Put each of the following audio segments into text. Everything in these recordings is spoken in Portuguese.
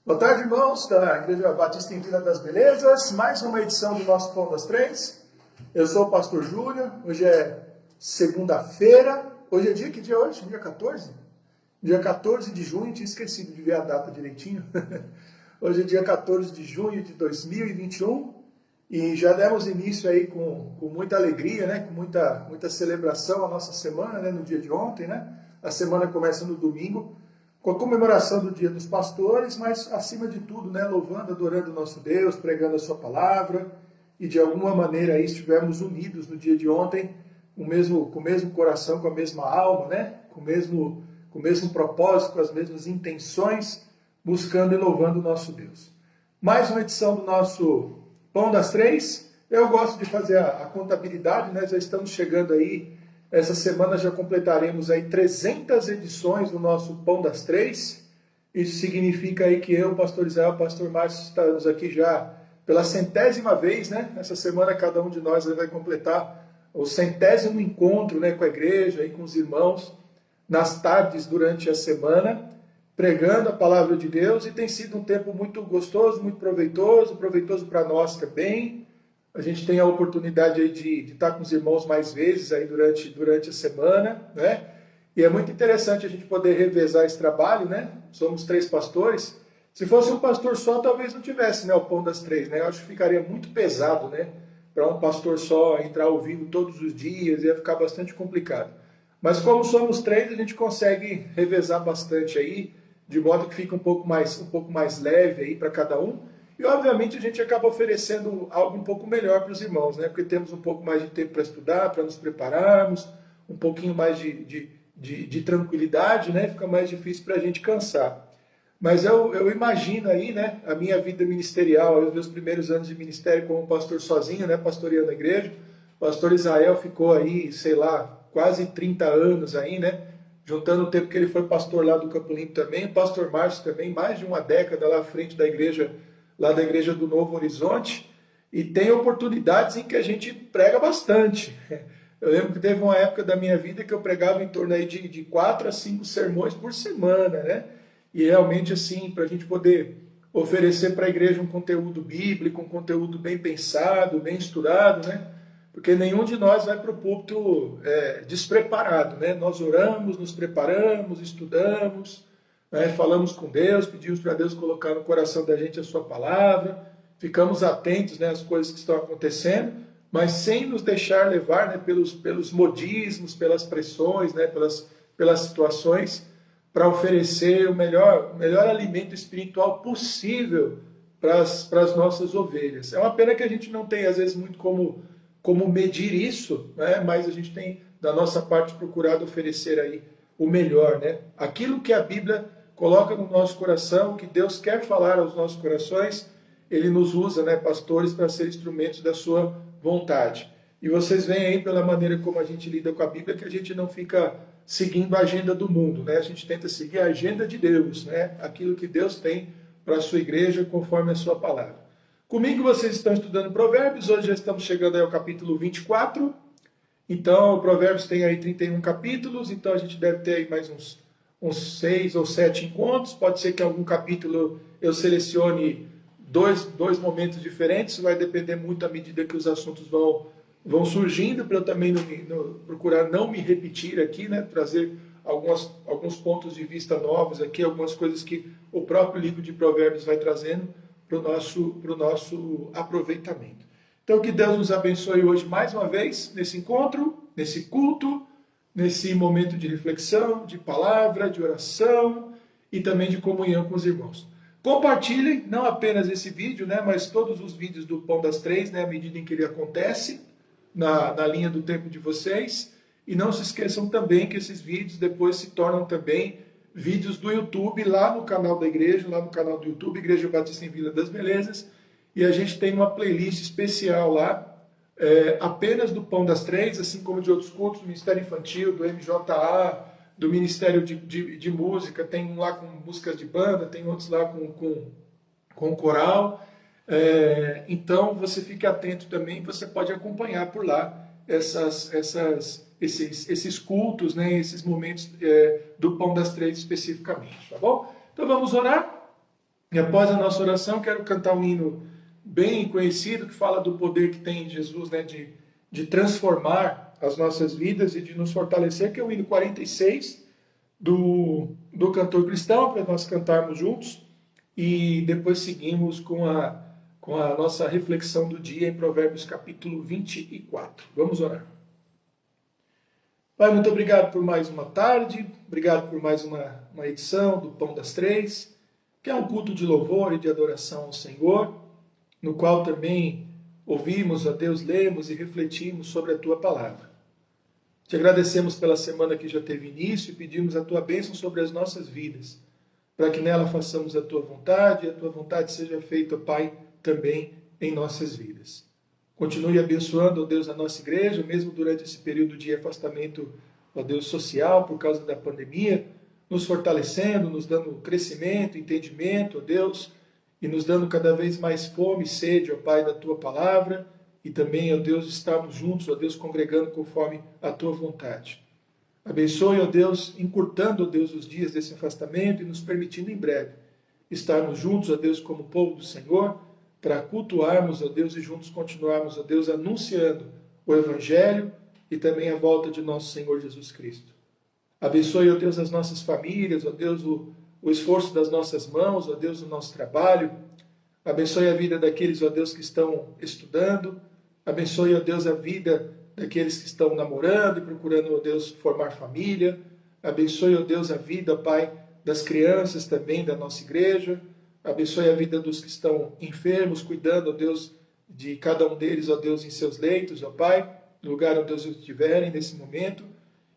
Boa tarde, irmãos da Igreja Batista em Vila das Belezas. Mais uma edição do nosso Pão das Três. Eu sou o pastor Júnior. Hoje é segunda-feira. Hoje é que dia é hoje? Dia 14? Dia 14 de junho. Tinha esquecido de ver a data direitinho. Hoje é dia 14 de junho de 2021. E já demos início aí com muita alegria, né? Com muita celebração a nossa semana, né? No dia de ontem, né? A semana começa no domingo, com a comemoração do Dia dos Pastores, mas acima de tudo, né, louvando, adorando o nosso Deus, pregando a sua palavra, e de alguma maneira aí estivemos unidos no dia de ontem, com o mesmo coração, com a mesma alma, né, com o mesmo propósito, com as mesmas intenções, buscando e louvando o nosso Deus. Mais uma edição do nosso Pão das Três. Eu gosto de fazer a contabilidade, né, já estamos chegando aí. Essa semana já completaremos aí 300 edições do nosso Pão das Três. Isso significa aí que eu, pastor Israel, o pastor Márcio, estamos aqui já pela 100ª vez, né? Essa semana cada um de nós vai completar o 100º encontro, né, com a igreja e com os irmãos, nas tardes durante a semana, pregando a palavra de Deus, e tem sido um tempo muito gostoso, muito proveitoso para nós também. A gente tem a oportunidade aí de estar com os irmãos mais vezes aí durante a semana, né? E é muito interessante a gente poder revezar esse trabalho, né? Somos 3 pastores. Se fosse um pastor só, talvez não tivesse, né, o Pão das Três, né? Eu acho que ficaria muito pesado, né? Para um pastor só entrar ao vivo todos os dias, ia ficar bastante complicado. Mas como somos 3, a gente consegue revezar bastante aí, de modo que fica um pouco mais leve aí para cada um. E, obviamente, a gente acaba oferecendo algo um pouco melhor para os irmãos, né? Porque temos um pouco mais de tempo para estudar, para nos prepararmos, um pouquinho mais de tranquilidade, né? Fica mais difícil para a gente cansar. Mas eu imagino aí, né, a minha vida ministerial, os meus primeiros anos de ministério como pastor sozinho, né, pastoreando a igreja. O pastor Israel ficou aí, sei lá, quase 30 anos aí, né? Juntando o tempo que ele foi pastor lá do Campo Limpo também. O pastor Márcio também, mais de uma década lá à frente da igreja, lá da Igreja do Novo Horizonte, e tem oportunidades em que a gente prega bastante. Eu lembro que teve uma época da minha vida que eu pregava em torno aí de 4 a 5 sermões por semana, né? E realmente, assim, para a gente poder oferecer para a igreja um conteúdo bíblico, um conteúdo bem pensado, bem estudado, né? Porque nenhum de nós vai para o púlpito despreparado, né? Nós oramos, nos preparamos, estudamos, né? Falamos com Deus, pedimos para Deus colocar no coração da gente a sua palavra, ficamos atentos, né, às coisas que estão acontecendo, mas sem nos deixar levar, né, pelos modismos, pelas pressões, né, pelas situações, para oferecer o melhor alimento espiritual possível para as nossas ovelhas. É uma pena que a gente não tem, às vezes, muito como medir isso, né, mas a gente tem, da nossa parte, procurado oferecer aí o melhor, né? Aquilo que a Bíblia coloca no nosso coração, que Deus quer falar aos nossos corações, Ele nos usa, né, pastores, para ser instrumentos da sua vontade. E vocês veem aí pela maneira como a gente lida com a Bíblia, que a gente não fica seguindo a agenda do mundo, né? A gente tenta seguir a agenda de Deus, né? Aquilo que Deus tem para a sua igreja, conforme a sua palavra. Comigo vocês estão estudando Provérbios, hoje já estamos chegando aí ao capítulo 24. Então, o Provérbios tem aí 31 capítulos, então a gente deve ter aí mais uns 6 ou 7 encontros. Pode ser que em algum capítulo eu selecione dois momentos diferentes, vai depender muito à medida que os assuntos vão surgindo, para eu também procurar não me repetir aqui, né? Trazer alguns pontos de vista novos aqui, algumas coisas que o próprio livro de Provérbios vai trazendo para o nosso aproveitamento. Então, que Deus nos abençoe hoje mais uma vez, nesse encontro, nesse culto, nesse momento de reflexão, de palavra, de oração e também de comunhão com os irmãos. Compartilhem não apenas esse vídeo, né, mas todos os vídeos do Pão das Três, né, à medida em que ele acontece, na linha do tempo de vocês. E não se esqueçam também que esses vídeos depois se tornam também vídeos do YouTube, lá no canal da igreja, lá no canal do YouTube, Igreja Batista em Vila das Belezas. E a gente tem uma playlist especial lá, apenas do Pão das Três, assim como de outros cultos, do Ministério Infantil, do MJA, do Ministério de Música, tem um lá com músicas de banda, tem outros lá com coral. Então você fique atento também, você pode acompanhar por lá esses cultos, né, esses momentos do Pão das Três especificamente, tá bom? Então vamos orar? E após a nossa oração, quero cantar um hino bem conhecido que fala do poder que tem Jesus, né, de transformar as nossas vidas e de nos fortalecer, que é o hino 46 do cantor cristão, para nós cantarmos juntos. E depois seguimos com a nossa reflexão do dia em Provérbios capítulo 24. Vamos orar. Pai, muito obrigado por mais uma tarde, obrigado por mais uma edição do Pão das Três, que é um culto de louvor e de adoração ao Senhor, no qual também ouvimos, ó Deus, lemos e refletimos sobre a Tua palavra. Te agradecemos pela semana que já teve início e pedimos a Tua bênção sobre as nossas vidas, para que nela façamos a Tua vontade e a Tua vontade seja feita, Pai, também em nossas vidas. Continue abençoando, ó Deus, a nossa igreja, mesmo durante esse período de afastamento, ó Deus, social, por causa da pandemia, nos fortalecendo, nos dando crescimento, entendimento, ó Deus, e nos dando cada vez mais fome e sede, ó Pai, da Tua palavra, e também, ó Deus, estarmos juntos, ó Deus, congregando conforme a Tua vontade. Abençoe, ó Deus, encurtando, ó Deus, os dias desse afastamento e nos permitindo em breve estarmos juntos, ó Deus, como povo do Senhor, para cultuarmos, ó Deus, e juntos continuarmos, ó Deus, anunciando o Evangelho e também a volta de nosso Senhor Jesus Cristo. Abençoe, ó Deus, as nossas famílias, ó Deus, o esforço das nossas mãos, ó Deus, o nosso trabalho. Abençoe a vida daqueles, ó Deus, que estão estudando. Abençoe, ó Deus, a vida daqueles que estão namorando e procurando, ó Deus, formar família. Abençoe, ó Deus, a vida, Pai, das crianças também da nossa igreja. Abençoe a vida dos que estão enfermos, cuidando, ó Deus, de cada um deles, ó Deus, em seus leitos, ó Pai, no lugar onde Deus estiverem nesse momento.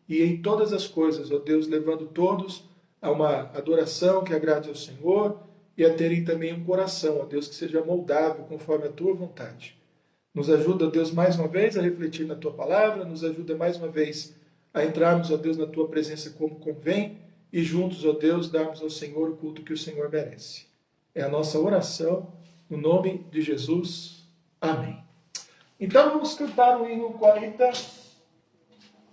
E em todas as coisas, ó Deus, levando todos a uma adoração que agrade ao Senhor e a terem também um coração, ó Deus, que seja moldável conforme a Tua vontade. Nos ajuda, ó Deus, mais uma vez a refletir na Tua palavra, nos ajuda mais uma vez a entrarmos, ó Deus, na Tua presença como convém e juntos, ó Deus, darmos ao Senhor o culto que o Senhor merece. É a nossa oração, no nome de Jesus. Amém. Então vamos cantar o hino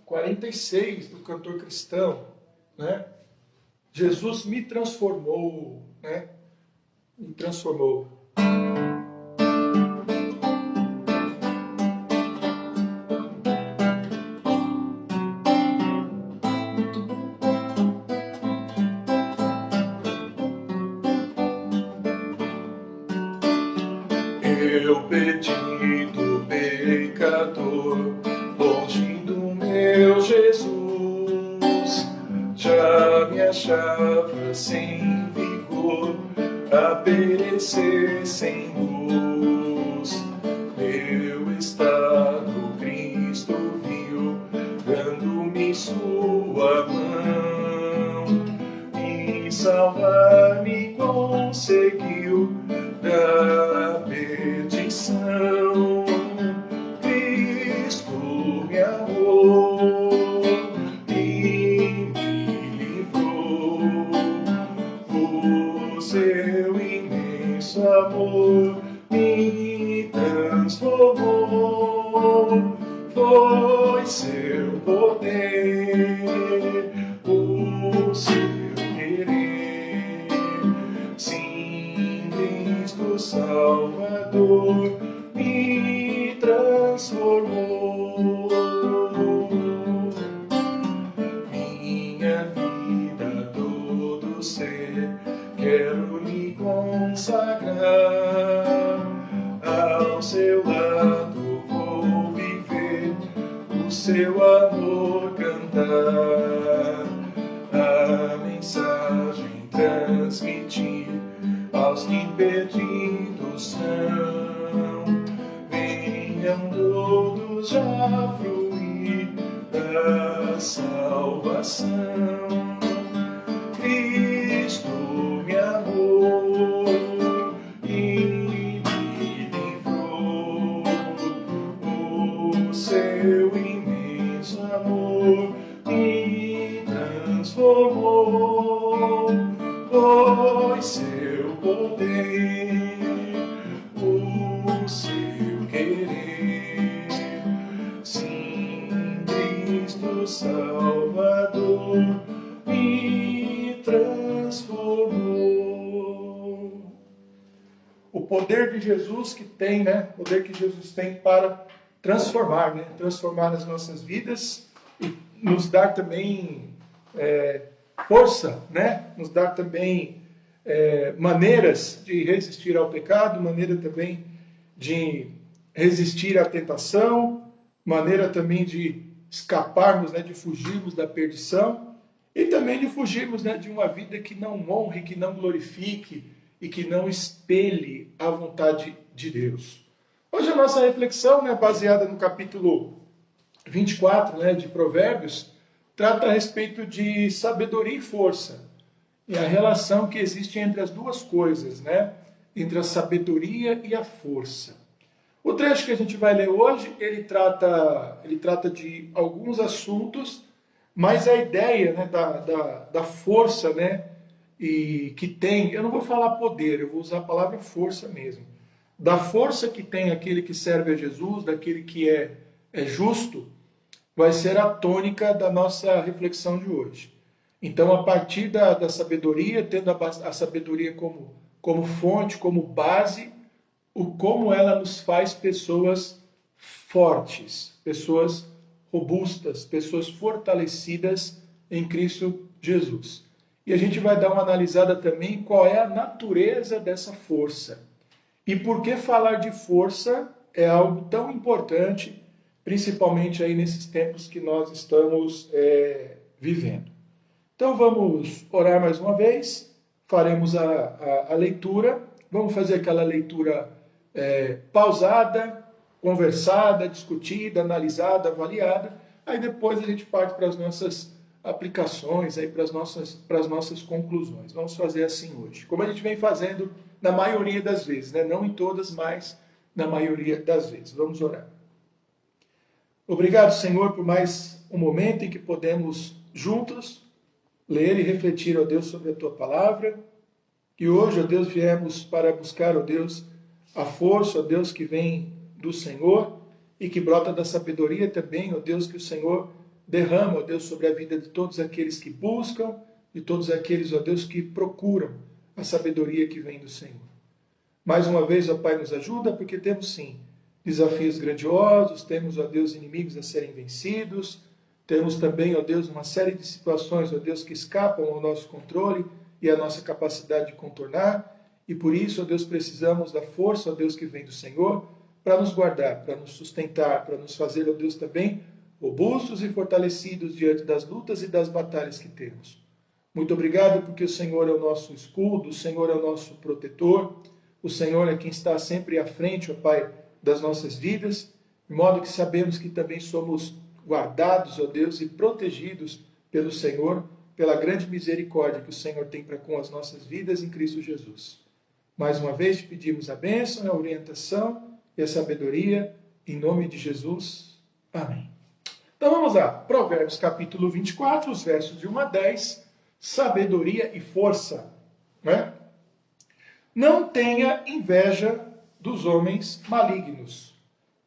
46 do cantor cristão, né? Jesus me transformou, né? Me transformou. Eu perdido pecador, longe do meu Jesus, já me achava sem vigor, a perecer sem luz. Meu estado Cristo viu, dando-me sua mão, e salvar-me conseguiu da perdição. Cristo me amou e me livrou. O seu imenso amor me transformou. Foi seu poder, o seu querer. Sim, Cristo Salvador me transformou. Minha vida, todo ser, quero me consagrar. Ao seu lado vou viver, o seu amor cantar. A mensagem transmitir aos que perdidos são. Venham todos já fruir da salvação. Cristo me amou e me livrou. O seu imenso amor me transformou. Foi seu poder, o seu querer. Sim, Cristo Salvador me transformou. poder de Jesus que tem, né? O poder que Jesus tem para transformar, né? Transformar as nossas vidas e nos dar também força, né? Nos dar também maneiras de resistir ao pecado, maneira também de resistir à tentação, maneira também de escaparmos, né? De fugirmos da perdição e também de fugirmos, né? De uma vida que não honre, que não glorifique e que não espelhe a vontade de Deus. Hoje a nossa reflexão, né, baseada no capítulo 24, né, de Provérbios, trata a respeito de sabedoria e força, e a relação que existe entre as duas coisas, né, entre a sabedoria e a força. O trecho que a gente vai ler hoje, ele trata de alguns assuntos, mas a ideia, né, da força, né, e que tem, eu não vou falar poder, eu vou usar a palavra força mesmo, da força que tem aquele que serve a Jesus, daquele que é justo, vai ser a tônica da nossa reflexão de hoje. Então, a partir da sabedoria, tendo a sabedoria como fonte, como base, como ela nos faz pessoas fortes, pessoas robustas, pessoas fortalecidas em Cristo Jesus. E a gente vai dar uma analisada também qual é a natureza dessa força. E por que falar de força é algo tão importante, principalmente aí nesses tempos que nós estamos vivendo. Então vamos orar mais uma vez, faremos a leitura, vamos fazer aquela leitura pausada, conversada, discutida, analisada, avaliada, aí depois a gente parte para as nossas aplicações, aí para as nossas conclusões. Vamos fazer assim hoje, como a gente vem fazendo na maioria das vezes, né? Não em todas, mas na maioria das vezes. Vamos orar. Obrigado, Senhor, por mais um momento em que podemos juntos ler e refletir, ó Deus, sobre a Tua Palavra. Que hoje, ó Deus, viemos para buscar, ó Deus, a força, ó Deus, que vem do Senhor e que brota da sabedoria também, ó Deus, que o Senhor derrama, ó Deus, sobre a vida de todos aqueles que buscam, de todos aqueles, ó Deus, que procuram a sabedoria que vem do Senhor. Mais uma vez, ó Pai, nos ajuda, porque temos sim desafios grandiosos, temos, ó Deus, inimigos a serem vencidos, temos também, ó Deus, uma série de situações, ó Deus, que escapam ao nosso controle e à nossa capacidade de contornar, e por isso, ó Deus, precisamos da força, ó Deus, que vem do Senhor, para nos guardar, para nos sustentar, para nos fazer, ó Deus, também robustos e fortalecidos diante das lutas e das batalhas que temos. Muito obrigado porque o Senhor é o nosso escudo, o Senhor é o nosso protetor, o Senhor é quem está sempre à frente, ó Pai, das nossas vidas, de modo que sabemos que também somos guardados, ó Deus, e protegidos pelo Senhor, pela grande misericórdia que o Senhor tem para com as nossas vidas em Cristo Jesus. Mais uma vez te pedimos a bênção, a orientação e a sabedoria, em nome de Jesus. Amém. Então vamos lá, Provérbios capítulo 24, os versos de 1 a 10, sabedoria e força. Né? Não tenha inveja dos homens malignos,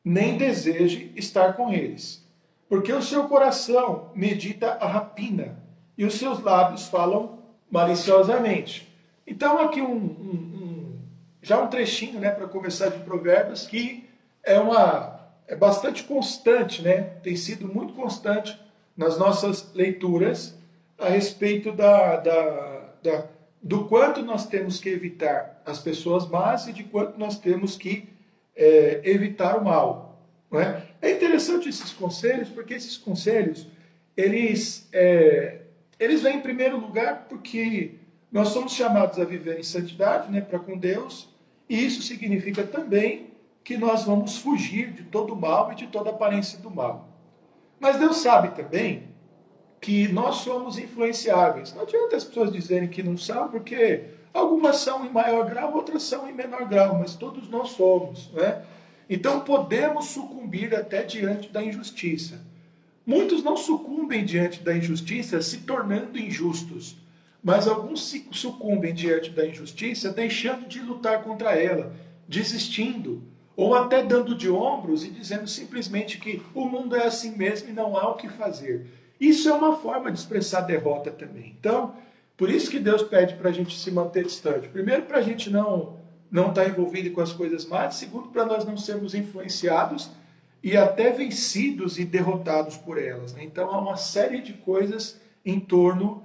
nem deseje estar com eles, porque o seu coração medita a rapina, e os seus lábios falam maliciosamente. Então aqui já um trechinho, né, para começar, de Provérbios, que é bastante constante, né? Tem sido muito constante nas nossas leituras a respeito do quanto nós temos que evitar as pessoas más e de quanto nós temos que evitar o mal. Não é? É interessante esses conselhos, porque esses conselhos, eles vêm em primeiro lugar porque nós somos chamados a viver em santidade, né, para com Deus, e isso significa também que nós vamos fugir de todo o mal e de toda aparência do mal. Mas Deus sabe também que nós somos influenciáveis. Não adianta as pessoas dizerem que não são, porque algumas são em maior grau, outras são em menor grau, mas todos nós somos, né? Então podemos sucumbir até diante da injustiça. Muitos não sucumbem diante da injustiça se tornando injustos, mas alguns sucumbem diante da injustiça deixando de lutar contra ela, desistindo, ou até dando de ombros e dizendo simplesmente que o mundo é assim mesmo e não há o que fazer. Isso é uma forma de expressar derrota também. Então, por isso que Deus pede para a gente se manter distante. Primeiro, para a gente não não estar envolvido com as coisas más, segundo, para nós não sermos influenciados e até vencidos e derrotados por elas, né? Então há uma série de coisas em torno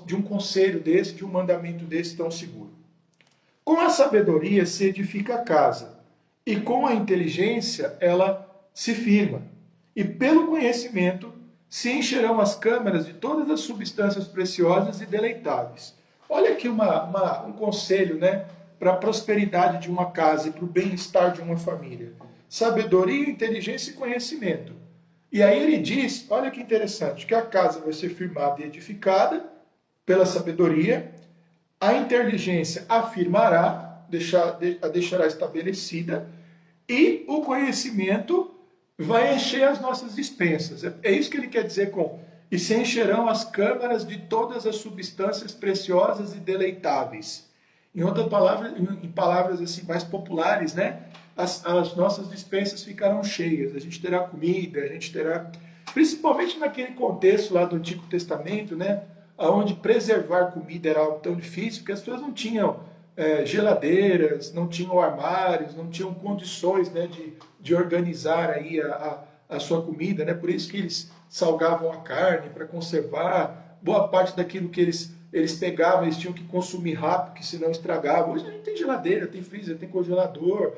de um conselho desse, de um mandamento desse tão seguro. Com a sabedoria se edifica a casa, e com a inteligência ela se firma. E pelo conhecimento se encherão as câmaras de todas as substâncias preciosas e deleitáveis. Olha aqui um conselho, né, para a prosperidade de uma casa e para o bem-estar de uma família. Sabedoria, inteligência e conhecimento. E aí ele diz, olha que interessante, que a casa vai ser firmada e edificada pela sabedoria, a inteligência afirmará, a deixará estabelecida, e o conhecimento vai encher as nossas dispensas. É isso que ele quer dizer com e se encherão as câmaras de todas as substâncias preciosas e deleitáveis. Em outras palavras, em palavras assim mais populares, né? As nossas dispensas ficarão cheias. A gente terá comida, a gente terá, principalmente naquele contexto lá do Antigo Testamento, né? Onde preservar comida era algo tão difícil, porque as pessoas não tinham geladeiras, não tinham armários, não tinham condições, né, de organizar aí a sua comida, né? Por isso que eles salgavam a carne para conservar. Boa parte daquilo que eles pegavam, eles tinham que consumir rápido, que senão estragavam. Hoje a gente tem geladeira, tem freezer, tem congelador.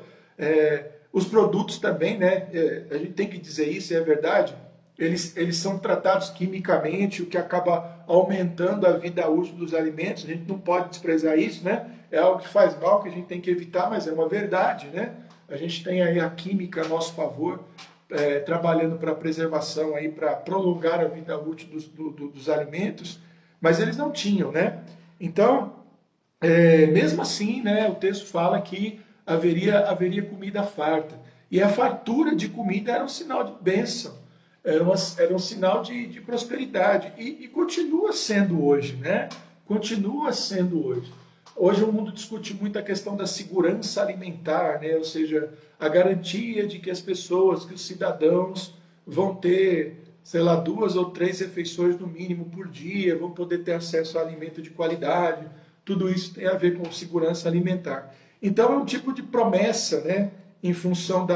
Os produtos também, né? A gente tem que dizer isso, é verdade. Eles são tratados quimicamente, o que acaba aumentando a vida útil dos alimentos. A gente não pode desprezar isso, né? É algo que faz mal, que a gente tem que evitar, mas é uma verdade, né? A gente tem aí a química a nosso favor, trabalhando para a preservação, aí, para prolongar a vida útil dos alimentos, mas eles não tinham, né? Então, mesmo assim, né, o texto fala que haveria comida farta. E a fartura de comida era um sinal de bênção, era um sinal de prosperidade. E continua sendo hoje, né? Continua sendo hoje. Hoje o mundo discute muito a questão da segurança alimentar, né? Ou seja, a garantia de que as pessoas, que os cidadãos vão ter, sei lá, 2 ou 3 refeições no mínimo por dia, vão poder ter acesso a alimento de qualidade. Tudo isso tem a ver com segurança alimentar. Então é um tipo de promessa, né? Em função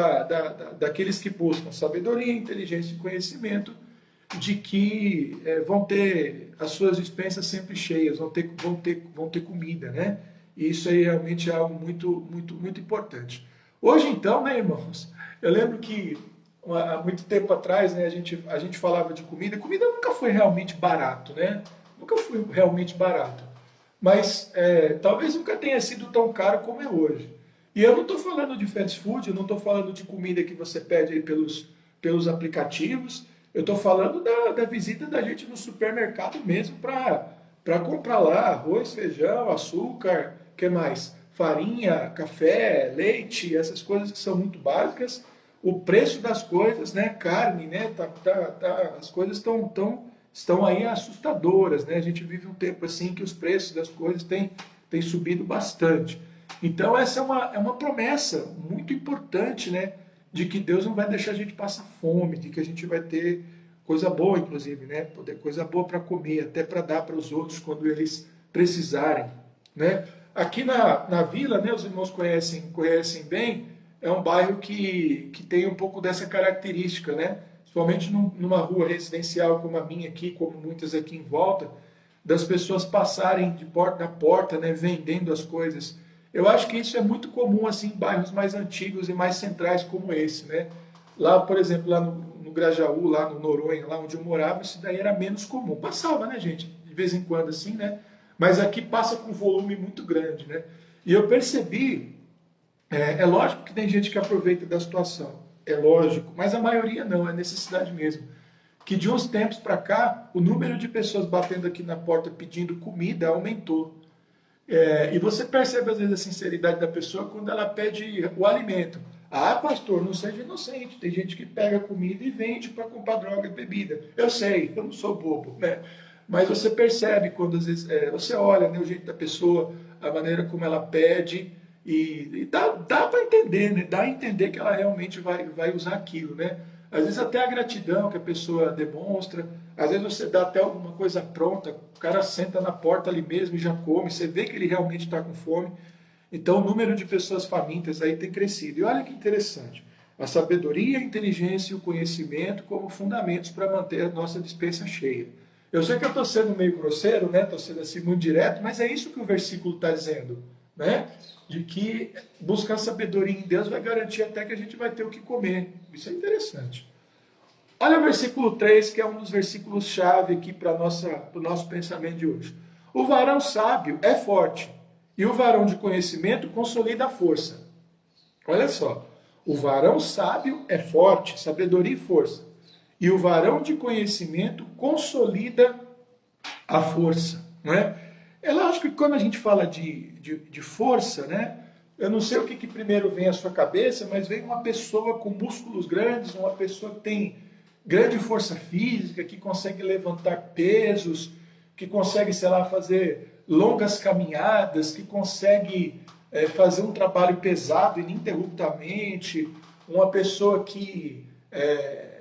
daqueles que buscam sabedoria, inteligência e conhecimento, de que vão ter as suas dispensas sempre cheias, vão ter comida, né? E isso aí realmente é algo muito, muito, muito importante. Hoje então, né, irmãos, eu lembro que há muito tempo atrás, né, a gente falava de comida. Comida nunca foi realmente barato, né? Nunca foi realmente barato. Mas talvez nunca tenha sido tão caro como é hoje. E eu não estou falando de fast food, eu não estou falando de comida que você pede aí pelos aplicativos. Eu estou falando da visita da gente no supermercado mesmo para comprar lá arroz, feijão, açúcar, que mais? Farinha, café, leite, essas coisas que são muito básicas. O preço das coisas, né? Carne, né? As coisas estão aí assustadoras, né? A gente vive um tempo assim que os preços das coisas têm subido bastante. Então essa é uma promessa muito importante, né? De que Deus não vai deixar a gente passar fome, de que a gente vai ter coisa boa, inclusive, né? Poder coisa boa para comer, até para dar para os outros quando eles precisarem, né? Aqui na vila, né? Os irmãos conhecem bem. É um bairro que tem um pouco dessa característica, né? Principalmente numa rua residencial como a minha aqui, como muitas aqui em volta, das pessoas passarem de porta a porta, né? Vendendo as coisas. Eu acho que isso é muito comum assim em bairros mais antigos e mais centrais como esse, né? Lá, por exemplo, lá no Grajaú, lá no Noronha, lá onde eu morava, isso daí era menos comum. Passava, né, gente? De vez em quando assim, né? Mas aqui passa com um volume muito grande, né? E eu percebi, é lógico que tem gente que aproveita da situação, é lógico, mas a maioria não, é necessidade mesmo. Que de uns tempos para cá, o número de pessoas batendo aqui na porta pedindo comida aumentou. E você percebe às vezes a sinceridade da pessoa quando ela pede o alimento. Ah, pastor, não seja inocente. Tem gente que pega comida e vende para comprar droga e bebida. Eu sei, eu não sou bobo, né? Mas você percebe quando às vezes você olha, né, o jeito da pessoa, a maneira como ela pede, e dá para entender, né? Dá a entender que ela realmente vai usar aquilo, né? Às vezes até a gratidão que a pessoa demonstra, às vezes você dá até alguma coisa pronta, o cara senta na porta ali mesmo e já come, você vê que ele realmente está com fome. Então, o número de pessoas famintas aí tem crescido. E olha que interessante. A sabedoria, a inteligência e o conhecimento como fundamentos para manter a nossa despensa cheia. Eu sei que eu estou sendo meio grosseiro, né? Estou sendo assim muito direto, mas é isso que o versículo está dizendo, né? De que buscar sabedoria em Deus vai garantir até que a gente vai ter o que comer. Isso é interessante. Olha o versículo 3, que é um dos versículos-chave aqui para o nosso pensamento de hoje. O varão sábio é forte, e o varão de conhecimento consolida a força. Olha só, o varão sábio é forte, sabedoria e força. E o varão de conhecimento consolida a força. Não é? É lógico que quando a gente fala de força, né? Eu não sei o que primeiro vem à sua cabeça, mas vem uma pessoa com músculos grandes, uma pessoa que tem grande força física, que consegue levantar pesos, que consegue, sei lá, fazer longas caminhadas, que consegue fazer um trabalho pesado ininterruptamente, uma pessoa que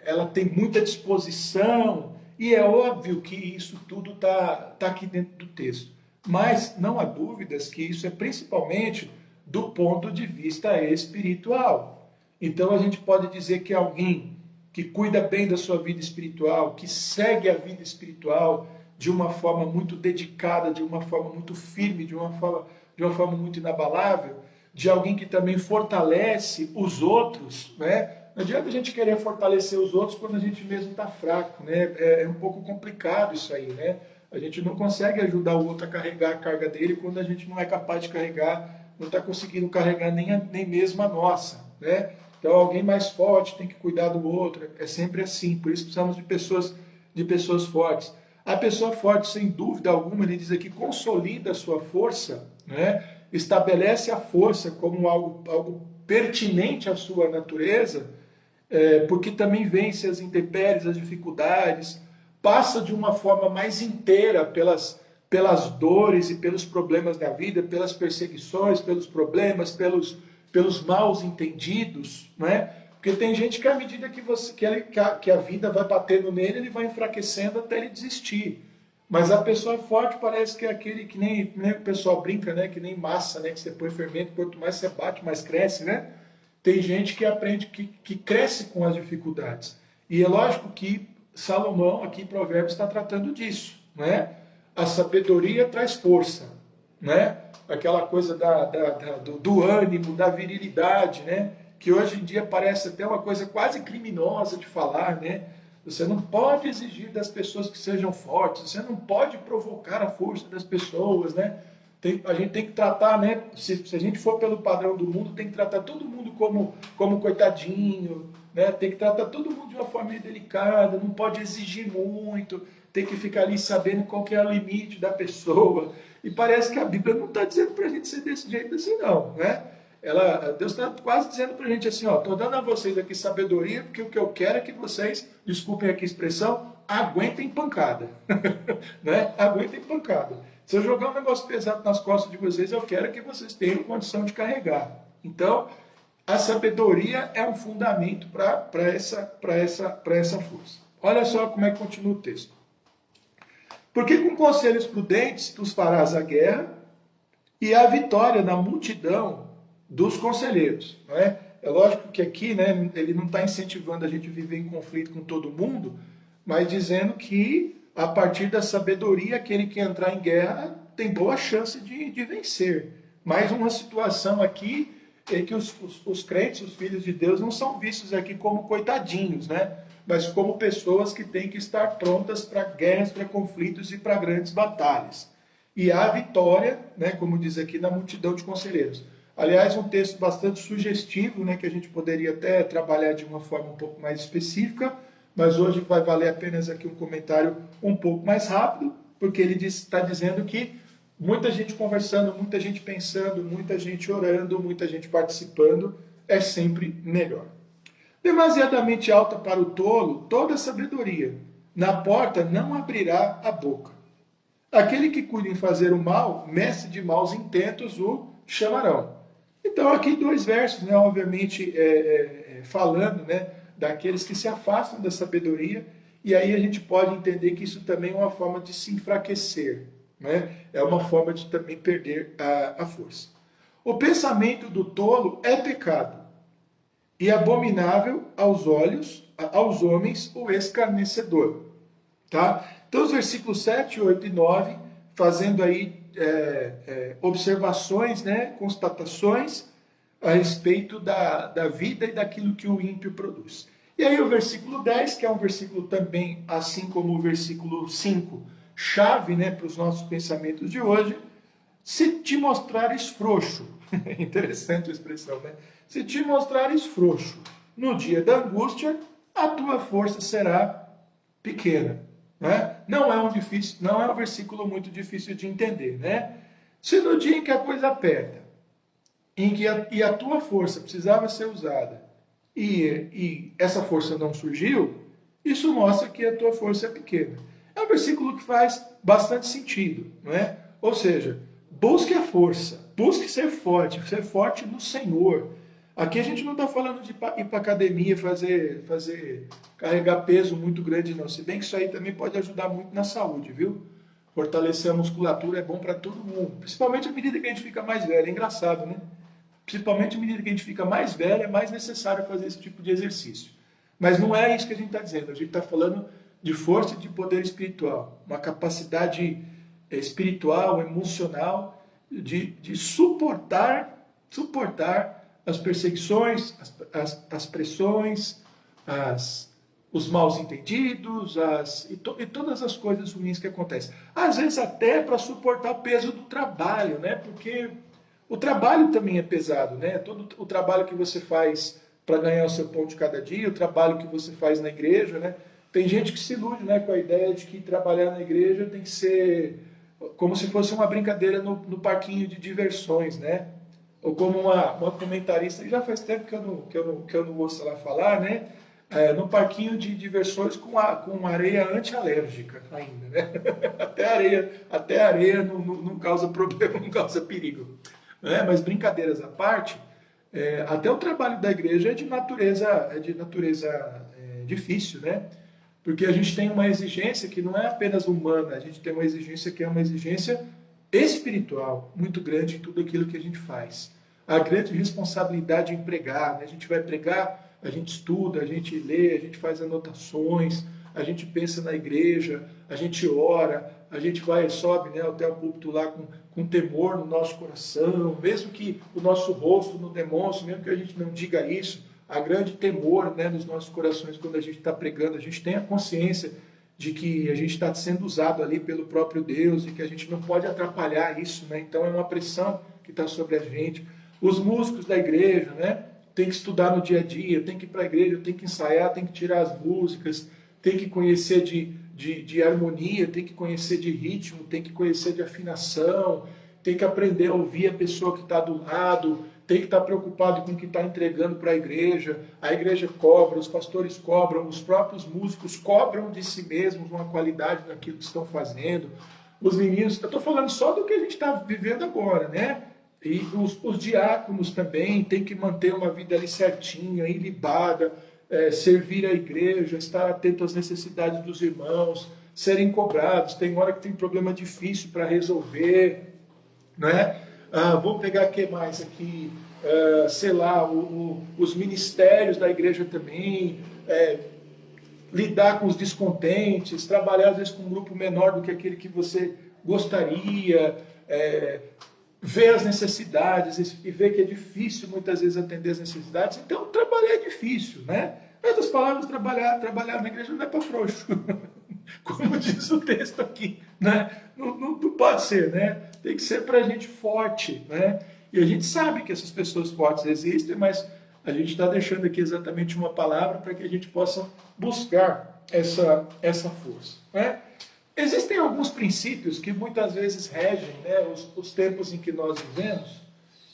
ela tem muita disposição, e é óbvio que isso tudo está aqui dentro do texto. Mas não há dúvidas que isso é principalmente do ponto de vista espiritual. Então a gente pode dizer que alguém que cuida bem da sua vida espiritual, que segue a vida espiritual de uma forma muito dedicada, de uma forma muito firme, de uma forma muito inabalável, de alguém que também fortalece os outros, né? Não adianta a gente querer fortalecer os outros quando a gente mesmo está fraco, né? É um pouco complicado isso aí, né? A gente não consegue ajudar o outro a carregar a carga dele quando a gente não é capaz de carregar, não está conseguindo carregar nem mesmo a nossa, né? Então alguém mais forte tem que cuidar do outro, é sempre assim, por isso precisamos de pessoas fortes. A pessoa forte, sem dúvida alguma, ele diz aqui, consolida a sua força, né? Estabelece a força como algo pertinente à sua natureza, porque também vence as intempéries, as dificuldades, passa de uma forma mais inteira pelas dores e pelos problemas da vida, pelas perseguições, pelos problemas, pelos maus entendidos, né? Porque tem gente que à medida que a vida vai batendo nele, ele vai enfraquecendo até ele desistir. Mas a pessoa forte parece que é aquele que nem o pessoal brinca, né? Que nem massa, né? Que você põe fermento, quanto mais você bate, mais cresce, né? Tem gente que aprende, que cresce com as dificuldades. E é lógico que Salomão, aqui em Provérbios, está tratando disso, né? A sabedoria traz força, né? Aquela coisa do ânimo, da virilidade, né? Que hoje em dia parece até uma coisa quase criminosa de falar, né? Você não pode exigir das pessoas que sejam fortes, você não pode provocar a força das pessoas, né? A gente tem que tratar, né? Se a gente for pelo padrão do mundo, tem que tratar todo mundo como coitadinho, né? Tem que tratar todo mundo de uma forma delicada, não pode exigir muito, tem que ficar ali sabendo qual que é o limite da pessoa. E parece que a Bíblia não está dizendo para a gente ser desse jeito assim, não, né? Deus está quase dizendo para a gente assim, ó, estou dando a vocês aqui sabedoria, porque o que eu quero é que vocês, desculpem aqui a expressão, aguentem pancada, né? Aguentem pancada. Se eu jogar um negócio pesado nas costas de vocês, eu quero que vocês tenham condição de carregar. Então, a sabedoria é um fundamento para essa força. Olha só como é que continua o texto. Porque com conselhos prudentes tu farás a guerra e a vitória na multidão dos conselheiros. Não é? É lógico que aqui, né, ele não está incentivando a gente a viver em conflito com todo mundo, mas dizendo que a partir da sabedoria, aquele que entrar em guerra tem boa chance de vencer. Mais uma situação aqui é que os crentes, os filhos de Deus, não são vistos aqui como coitadinhos, né? Mas como pessoas que têm que estar prontas para guerras, para conflitos e para grandes batalhas. E há vitória, né, como diz aqui, na multidão de conselheiros. Aliás, um texto bastante sugestivo, né, que a gente poderia até trabalhar de uma forma um pouco mais específica, mas hoje vai valer apenas aqui um comentário um pouco mais rápido, porque ele está dizendo que muita gente conversando, muita gente pensando, muita gente orando, muita gente participando, é sempre melhor. Demasiadamente alta para o tolo, toda sabedoria. Na porta não abrirá a boca. Aquele que cuida em fazer o mal, mestre de maus intentos o chamarão. Então, aqui dois versos, né, obviamente, falando, né, daqueles que se afastam da sabedoria, e aí a gente pode entender que isso também é uma forma de se enfraquecer, né? É uma forma de também perder a força. O pensamento do tolo é pecado, e abominável aos olhos, aos homens, o escarnecedor. Tá? Então, os versículos 7, 8 e 9, fazendo aí observações, né, constatações a respeito da vida e daquilo que o ímpio produz. E aí o versículo 10, que é um versículo também, assim como o versículo 5, chave, né, para os nossos pensamentos de hoje: se te mostrares frouxo, interessante a expressão, né? Se te mostrares frouxo no dia da angústia, a tua força será pequena. Né? Não é um versículo muito difícil de entender, né? Se no dia em que a coisa aperta, em que a tua força precisava ser usada, e essa força não surgiu, isso mostra que a tua força é pequena. É um versículo que faz bastante sentido, não é? Ou seja, busque a força, busque ser forte no Senhor. Aqui a gente não está falando de ir para academia, carregar peso muito grande, não. Se bem que isso aí também pode ajudar muito na saúde, viu? Fortalecer a musculatura é bom para todo mundo, principalmente à medida que a gente fica mais velho. É engraçado, né? Principalmente à medida que a gente fica mais velho, é mais necessário fazer esse tipo de exercício. Mas não é isso que a gente está dizendo. A gente está falando de força e de poder espiritual. Uma capacidade espiritual, emocional, de suportar as perseguições, as pressões, os maus entendidos e todas as coisas ruins que acontecem. Às vezes até para suportar o peso do trabalho, né? Porque o trabalho também é pesado, né? Todo o trabalho que você faz para ganhar o seu pão de cada dia, o trabalho que você faz na igreja, né? Tem gente que se ilude, né, com a ideia de que trabalhar na igreja tem que ser como se fosse uma brincadeira no parquinho de diversões, né? Ou como uma comentarista, já faz tempo que eu não ouço ela falar, né? No parquinho de diversões com areia antialérgica ainda, né? Até areia não causa problema, não causa perigo. Né? Mas brincadeiras à parte, até o trabalho da igreja é de natureza difícil, né? Porque a gente tem uma exigência que não é apenas humana, a gente tem uma exigência que é uma exigência espiritual muito grande em tudo aquilo que a gente faz. A grande responsabilidade em pregar, né? A gente vai pregar, a gente estuda, a gente lê, a gente faz anotações, a gente pensa na igreja, a gente ora, a gente sobe, né, até o púlpito lá com temor no nosso coração, mesmo que o nosso rosto não demonstre, mesmo que a gente não diga isso, há grande temor, né, nos nossos corações quando a gente está pregando. A gente tem a consciência de que a gente está sendo usado ali pelo próprio Deus e que a gente não pode atrapalhar isso, né? Então é uma pressão que está sobre a gente. Os músicos da igreja, né, tem que estudar no dia a dia, tem que ir para a igreja, tem que ensaiar, tem que tirar as músicas, tem que conhecer de harmonia, tem que conhecer de ritmo, tem que conhecer de afinação, tem que aprender a ouvir a pessoa que está do lado, tem que estar preocupado com o que está entregando para a igreja cobra, os pastores cobram, os próprios músicos cobram de si mesmos uma qualidade naquilo que estão fazendo, os meninos, eu estou falando só do que a gente está vivendo agora, né? E os diáconos também têm que manter uma vida ali certinha, ilibada, servir a igreja, estar atento às necessidades dos irmãos, serem cobrados, tem hora que tem problema difícil para resolver, né? Vou pegar o que mais aqui? Sei lá, os ministérios da igreja também, lidar com os descontentes, trabalhar às vezes com um grupo menor do que aquele que você gostaria, ver as necessidades e ver que é difícil muitas vezes atender as necessidades. Então, trabalhar é difícil, né? Em outras palavras, trabalhar na igreja não é para frouxo. Como diz o texto aqui, né? Não pode ser, né? Tem que ser para gente forte, né? E a gente sabe que essas pessoas fortes existem, mas a gente está deixando aqui exatamente uma palavra para que a gente possa buscar essa força, né? Existem alguns princípios que muitas vezes regem, né, os tempos em que nós vivemos,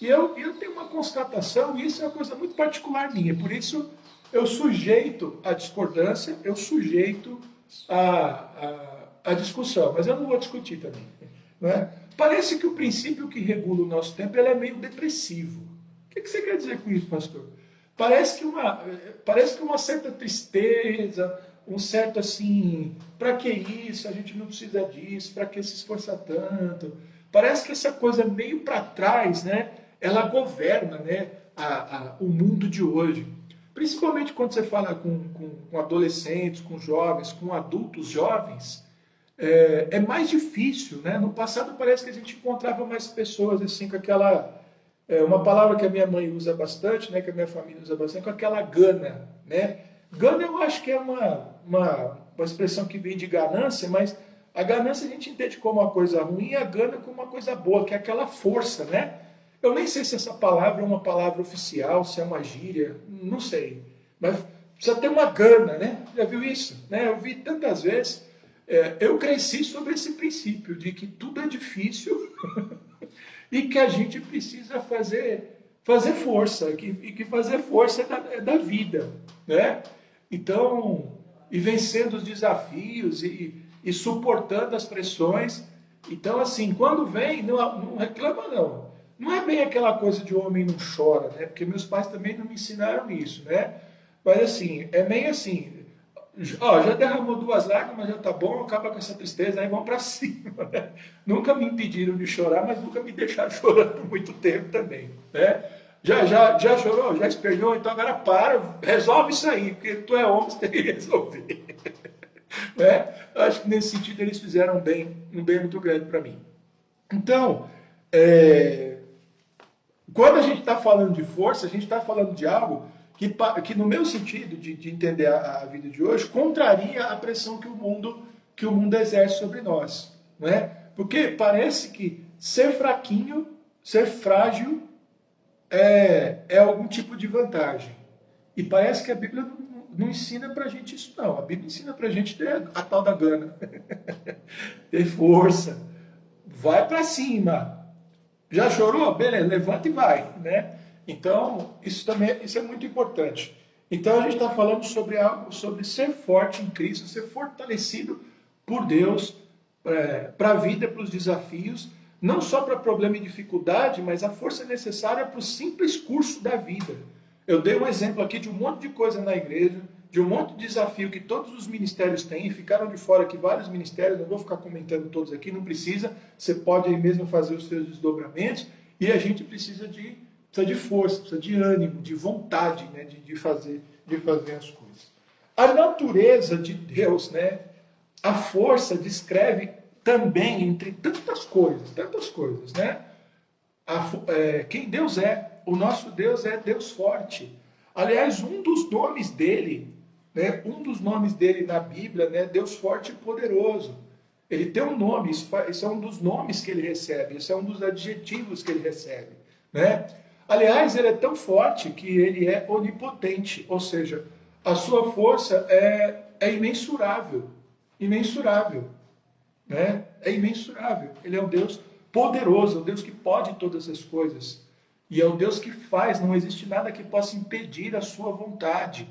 e eu tenho uma constatação, e isso é uma coisa muito particular minha, por isso eu sujeito a discordância, eu sujeito a discussão, mas eu não vou discutir também. Né? Parece que o princípio que regula o nosso tempo ele é meio depressivo. O que você quer dizer com isso, pastor? Parece que uma certa tristeza, um certo assim, para que isso? A gente não precisa disso, para que se esforçar tanto? Parece que essa coisa meio para trás, né? ela governa, né, o mundo de hoje. Principalmente quando você fala com adolescentes, com jovens, com adultos jovens, é mais difícil, né? No passado parece que a gente encontrava mais pessoas assim com aquela uma palavra que a minha mãe usa bastante, né? Que a minha família usa bastante, com aquela gana, né? Gana eu acho que é uma expressão que vem de ganância, mas a ganância a gente entende como uma coisa ruim e a gana como uma coisa boa, que é aquela força, né? Eu nem sei se essa palavra é uma palavra oficial, se é uma gíria, não sei. Mas precisa ter uma gana, né? Já viu isso? Né? Eu vi tantas vezes. Eu cresci sobre esse princípio de que tudo é difícil e que a gente precisa fazer força, e que fazer força é da vida, né? Então, e vencendo os desafios e suportando as pressões. Então, assim, quando vem, não reclama não. Não é bem aquela coisa de homem não chora, né? Porque meus pais também não me ensinaram isso, né? Mas assim, é meio assim, ó, já derramou 2 lágrimas, já tá bom, acaba com essa tristeza, aí vamos para cima, né? Nunca me impediram de chorar, mas nunca me deixaram chorando por muito tempo também, né? Já chorou, já esperneou, então agora para, resolve isso aí, porque tu é homem, você tem que resolver. Né? Acho que nesse sentido eles fizeram um bem muito grande para mim. Então, quando a gente está falando de força, a gente está falando de algo que no meu sentido de entender a vida de hoje, contraria a pressão que o mundo exerce sobre nós. Não é? Porque parece que ser fraquinho, ser frágil, é algum tipo de vantagem. E parece que a Bíblia não ensina pra gente isso, não. A Bíblia ensina pra gente ter a tal da gana. Ter força. Vai para cima. Já chorou? Beleza, levanta e vai, né? Então, isso é muito importante. Então, a gente está falando sobre algo, sobre ser forte em Cristo, ser fortalecido por Deus para a vida, para os desafios, não só para problema e dificuldade, mas a força necessária para o simples curso da vida. Eu dei um exemplo aqui de um monte de coisa na igreja, de um monte de desafio que todos os ministérios têm, ficaram de fora aqui vários ministérios, não vou ficar comentando todos aqui, não precisa, você pode aí mesmo fazer os seus desdobramentos, e a gente precisa de força, precisa de ânimo, de vontade, né, de fazer as coisas. A natureza de Deus, né, a força descreve também, entre tantas coisas, né, quem Deus é. O nosso Deus é Deus forte. Aliás, um dos nomes dele na Bíblia, né, Deus forte e poderoso. Ele tem um nome, isso é um dos nomes que ele recebe, isso é um dos adjetivos que ele recebe, né? Aliás, ele é tão forte que ele é onipotente, ou seja, a sua força é imensurável, né? É imensurável. Ele é um Deus poderoso, um Deus que pode todas as coisas. E é um Deus que faz, não existe nada que possa impedir a sua vontade.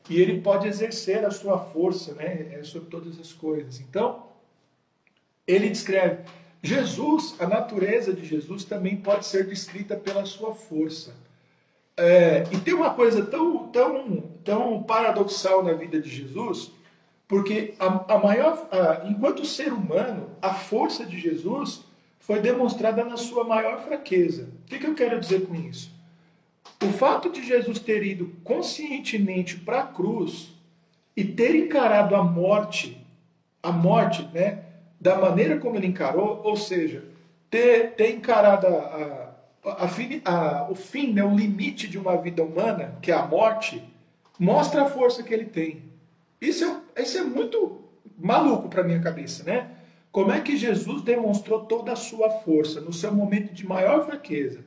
E ele pode exercer a sua força, né, sobre todas as coisas. Então, ele descreve Jesus, a natureza de Jesus também pode ser descrita pela sua força. E tem uma coisa tão paradoxal na vida de Jesus, porque enquanto ser humano, a força de Jesus foi demonstrada na sua maior fraqueza. O que eu quero dizer com isso? O fato de Jesus ter ido conscientemente para a cruz e ter encarado a morte, né, da maneira como ele encarou, ou seja, ter encarado o fim, né, o limite de uma vida humana, que é a morte, mostra a força que ele tem. Isso é muito maluco para minha cabeça, né? Como é que Jesus demonstrou toda a sua força no seu momento de maior fraqueza?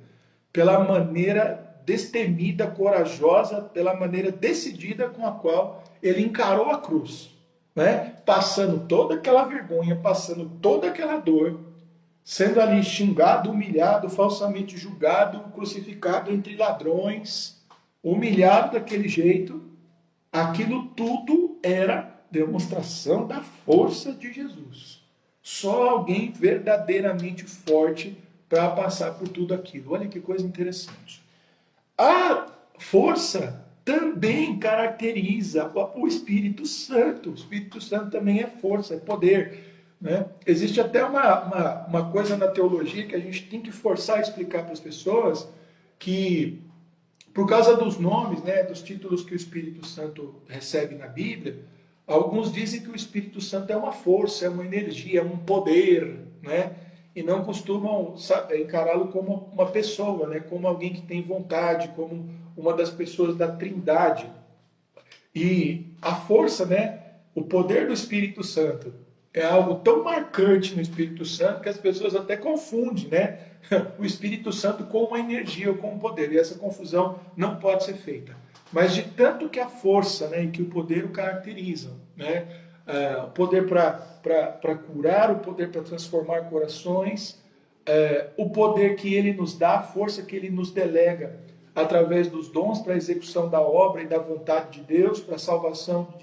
Pela maneira destemida, corajosa, pela maneira decidida com a qual ele encarou a cruz, né? Passando toda aquela vergonha, passando toda aquela dor, sendo ali xingado, humilhado, falsamente julgado, crucificado entre ladrões, humilhado daquele jeito. Aquilo tudo era demonstração da força de Jesus. Só alguém verdadeiramente forte para passar por tudo aquilo. Olha que coisa interessante. A força também caracteriza o Espírito Santo. O Espírito Santo também é força, é poder. Né? Existe até uma coisa na teologia que a gente tem que forçar a explicar para as pessoas, que por causa dos nomes, né, dos títulos que o Espírito Santo recebe na Bíblia, alguns dizem que o Espírito Santo é uma força, é uma energia, é um poder, né? E não costumam encará-lo como uma pessoa, né? Como alguém que tem vontade, como uma das pessoas da Trindade. E a força, né? O poder do Espírito Santo é algo tão marcante no Espírito Santo que as pessoas até confundem, né? O Espírito Santo com uma energia ou com um poder. E essa confusão não pode ser feita. Mas de tanto que a força, né, e que o poder o caracterizam, né? O poder para curar, o poder para transformar corações, o poder que ele nos dá, a força que ele nos delega através dos dons para a execução da obra e da vontade de Deus, para a salvação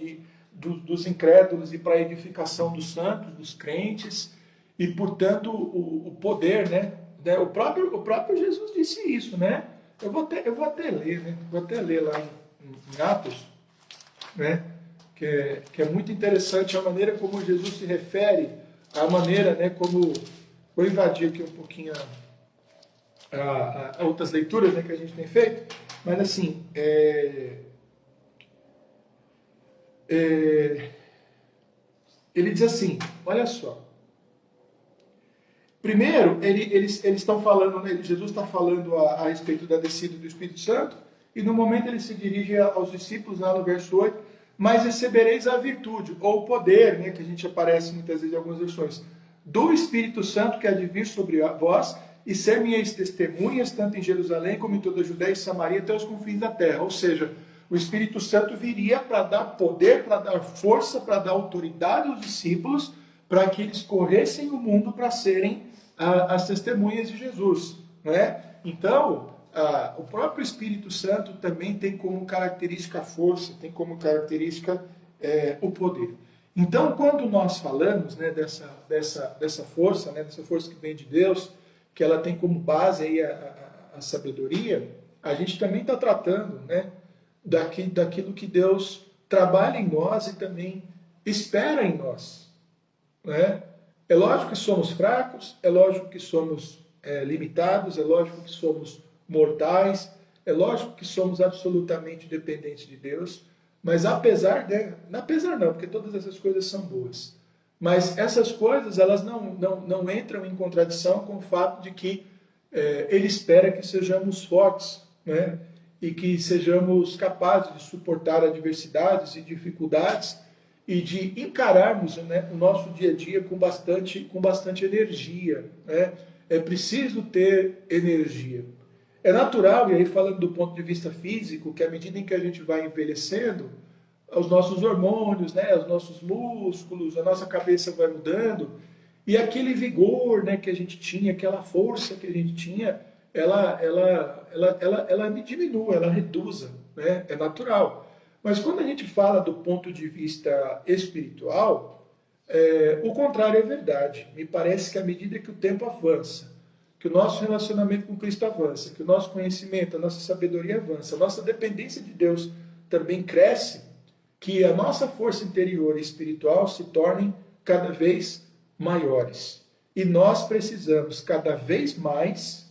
dos incrédulos e para a edificação dos santos, dos crentes, e, portanto, o poder, né? O próprio Jesus disse isso, né? Eu vou até ler, né? Vou até ler lá em Atos, né? Que é muito interessante a maneira como Jesus se refere, a maneira, né? Como... Vou invadir aqui um pouquinho a outras leituras, né, que a gente tem feito, mas assim, ele diz assim, olha só. Primeiro, eles estão falando, né, Jesus está falando a respeito da descida do Espírito Santo, e no momento ele se dirige aos discípulos, lá no verso 8, mas recebereis a virtude, ou o poder, né, que a gente aparece muitas vezes em algumas versões, do Espírito Santo que há de vir sobre vós, e ser minhas testemunhas, tanto em Jerusalém como em toda a Judéia e Samaria, até os confins da terra. Ou seja, o Espírito Santo viria para dar poder, para dar força, para dar autoridade aos discípulos, para que eles corressem o mundo para serem as testemunhas de Jesus. Né? Então, o próprio Espírito Santo também tem como característica a força, tem como característica o poder. Então, quando nós falamos, né, dessa força, né, dessa força que vem de Deus, que ela tem como base aí a sabedoria, a gente também está tratando, né, daquilo que Deus trabalha em nós e também espera em nós. Né? É lógico que somos fracos, é lógico que somos limitados, é lógico que somos mortais, é lógico que somos absolutamente dependentes de Deus, mas apesar não, porque todas essas coisas são boas. Mas essas coisas, elas não entram em contradição com o fato de que ele espera que sejamos fortes, né? E que sejamos capazes de suportar adversidades e dificuldades e de encararmos, né, o nosso dia a dia com bastante energia. Né? É preciso ter energia. É natural, e aí falando do ponto de vista físico, que à medida em que a gente vai envelhecendo, os nossos hormônios, né, os nossos músculos, a nossa cabeça vai mudando, e aquele vigor, né, que a gente tinha, aquela força que a gente tinha, ela diminui, ela reduza, né? É natural. Mas quando a gente fala do ponto de vista espiritual, o contrário é verdade. Me parece que à medida que o tempo avança, que o nosso relacionamento com Cristo avança, que o nosso conhecimento, a nossa sabedoria avança, a nossa dependência de Deus também cresce, que a nossa força interior e espiritual se tornem cada vez maiores. E nós precisamos cada vez mais,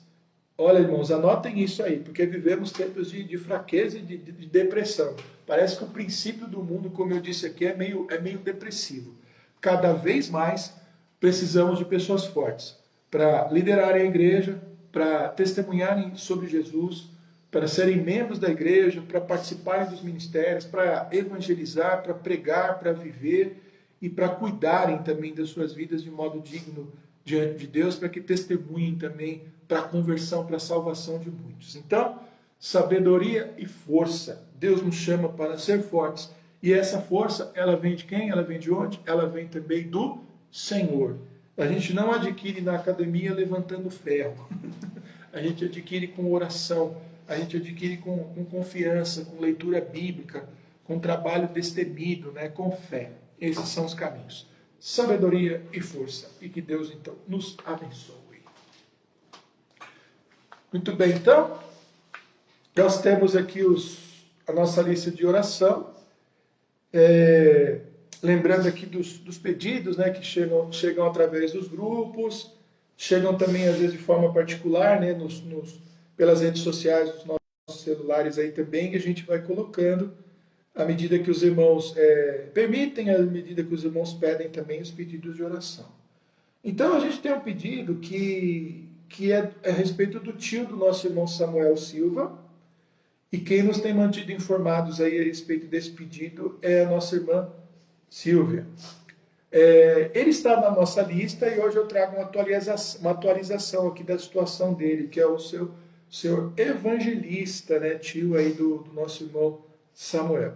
olha irmãos, anotem isso aí, porque vivemos tempos de fraqueza e de depressão. Parece que o princípio do mundo, como eu disse aqui, é meio depressivo. Cada vez mais precisamos de pessoas fortes para liderarem a igreja, para testemunharem sobre Jesus, para serem membros da igreja, para participarem dos ministérios, para evangelizar, para pregar, para viver e para cuidarem também das suas vidas de modo digno diante de Deus, para que testemunhem também para a conversão, para a salvação de muitos. Então, sabedoria e força. Deus nos chama para ser fortes. E essa força, ela vem de quem? Ela vem de onde? Ela vem também do Senhor. A gente não adquire na academia levantando ferro. A gente adquire com oração. A gente adquire com confiança, com leitura bíblica, com trabalho destemido, né? Com fé. Esses são os caminhos. Sabedoria e força. E que Deus, então, nos abençoe. Muito bem, então, nós temos aqui a nossa lista de oração. Lembrando aqui dos pedidos, né, que chegam através dos grupos, chegam também, às vezes, de forma particular, né, pelas redes sociais, dos nossos celulares aí também, e a gente vai colocando à medida que os irmãos permitem, à medida que os irmãos pedem também os pedidos de oração. Então a gente tem um pedido que é a respeito do tio do nosso irmão Samuel Silva, e quem nos tem mantido informados aí a respeito desse pedido é a nossa irmã Silvia. Ele está na nossa lista e hoje eu trago uma atualização aqui da situação dele, que é o seu evangelista, né, tio aí do nosso irmão Samuel.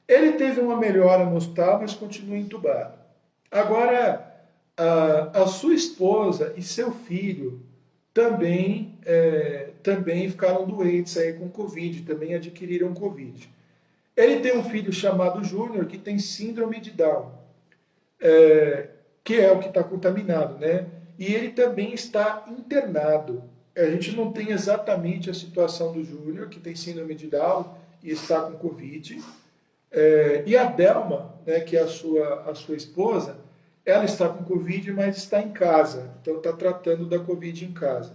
Ele teve uma melhora no hospital, mas continua entubado. Agora, a sua esposa e seu filho também ficaram doentes aí com Covid, também adquiriram Covid. Ele tem um filho chamado Júnior que tem síndrome de Down, que é o que está contaminado, né? E ele também está internado. A gente não tem exatamente a situação do Júnior, que tem síndrome de Down e está com Covid. E a Delma, né, que é a sua esposa, ela está com Covid, mas está em casa. Então está tratando da Covid em casa.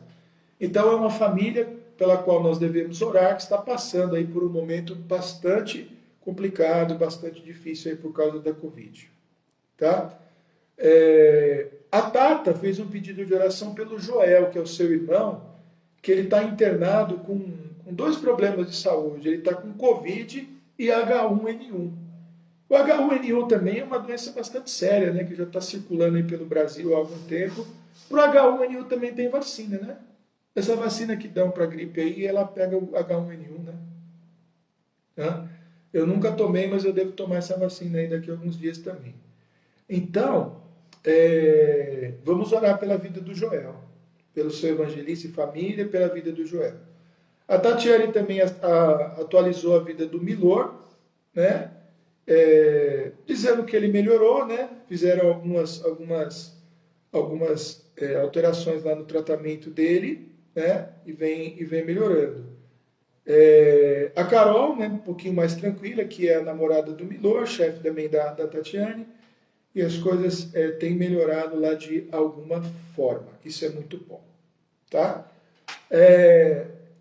Então é uma família pela qual nós devemos orar, que está passando aí por um momento bastante complicado, bastante difícil aí por causa da Covid. Tá? A Tata fez um pedido de oração pelo Joel, que é o seu irmão, que ele está internado com 2 problemas de saúde. Ele está com Covid e H1N1. O H1N1 também é uma doença bastante séria, né, que já está circulando aí pelo Brasil há algum tempo. Para o H1N1 também tem vacina, né? Essa vacina que dão para a gripe aí, ela pega o H1N1, né? Eu nunca tomei, mas eu devo tomar essa vacina aí daqui a alguns dias também. Então, vamos orar pela vida do Joel, pelo seu evangelista e família, pela vida do Joel. A Tatiane também atualizou a vida do Milor, né? Dizendo que ele melhorou, né? Fizeram algumas alterações lá no tratamento dele, né? E vem melhorando. A Carol, né? Um pouquinho mais tranquila, que é a namorada do Milor, chefe também da Tatiane, e as coisas têm melhorado lá de alguma forma. Isso é muito bom, tá?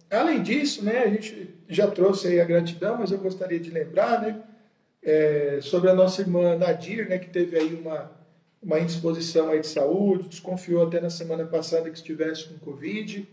Além disso, né? A gente já trouxe aí a gratidão, mas eu gostaria de lembrar, né? Sobre a nossa irmã Nadir, né, que teve aí uma indisposição aí de saúde, desconfiou até na semana passada que estivesse com Covid,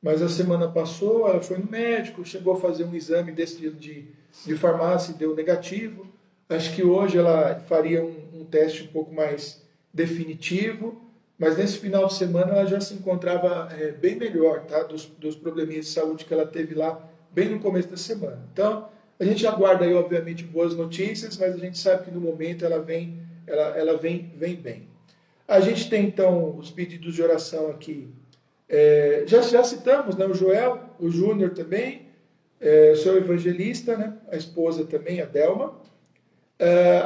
mas a semana passou, ela foi no médico, chegou a fazer um exame desse de farmácia e deu negativo. Acho que hoje ela faria um teste um pouco mais definitivo, mas nesse final de semana ela já se encontrava bem melhor, tá? Dos probleminhas de saúde que ela teve lá bem no começo da semana. Então, a gente aguarda aí, obviamente, boas notícias, mas a gente sabe que no momento ela vem bem. A gente tem, então, os pedidos de oração aqui. Já citamos, né, o Joel, o Júnior também, o seu evangelista, né, a esposa também, a Delma.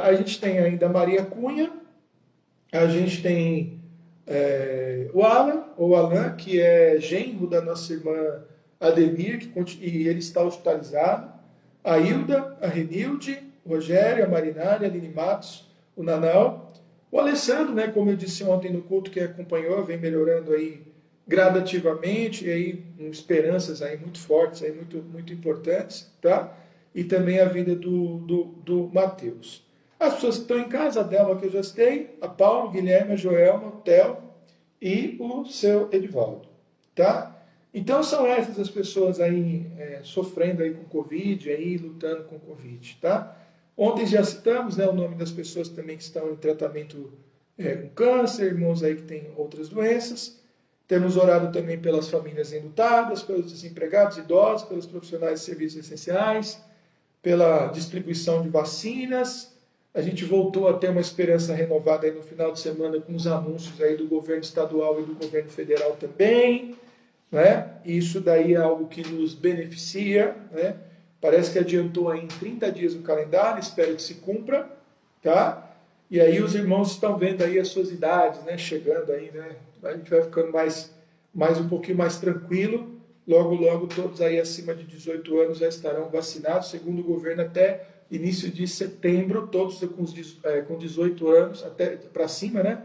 A gente tem ainda a Maria Cunha, a gente tem o Alan, que é genro da nossa irmã Ademir, e ele está hospitalizado. A Hilda, a Renilde, o Rogério, a Marinária, a Aline Matos, o Nanal, o Alessandro, né, como eu disse ontem no culto que acompanhou, vem melhorando aí gradativamente, e aí com esperanças aí muito fortes, aí muito, muito importantes, tá? E também a vida do Mateus. As pessoas que estão em casa, a Delma que eu já citei, a Paulo, Guilherme, a Joelma, o Theo e o seu Edivaldo, tá? Então são essas as pessoas aí sofrendo aí com Covid, aí lutando com Covid, tá? Ontem já citamos, né, o nome das pessoas também que estão em tratamento com câncer, irmãos aí que têm outras doenças. Temos orado também pelas famílias enlutadas, pelos desempregados, idosos, pelos profissionais de serviços essenciais, pela distribuição de vacinas. A gente voltou a ter uma esperança renovada aí no final de semana com os anúncios aí do governo estadual e do governo federal também, né? Isso daí é algo que nos beneficia, né? Parece que adiantou aí em 30 dias o calendário, espero que se cumpra, tá? E aí os irmãos estão vendo aí as suas idades, né? Chegando aí, né? A gente vai ficando mais um pouquinho mais tranquilo. Logo, logo, todos aí acima de 18 anos já estarão vacinados, segundo o governo, até início de setembro, todos com 18 anos, até para cima, né?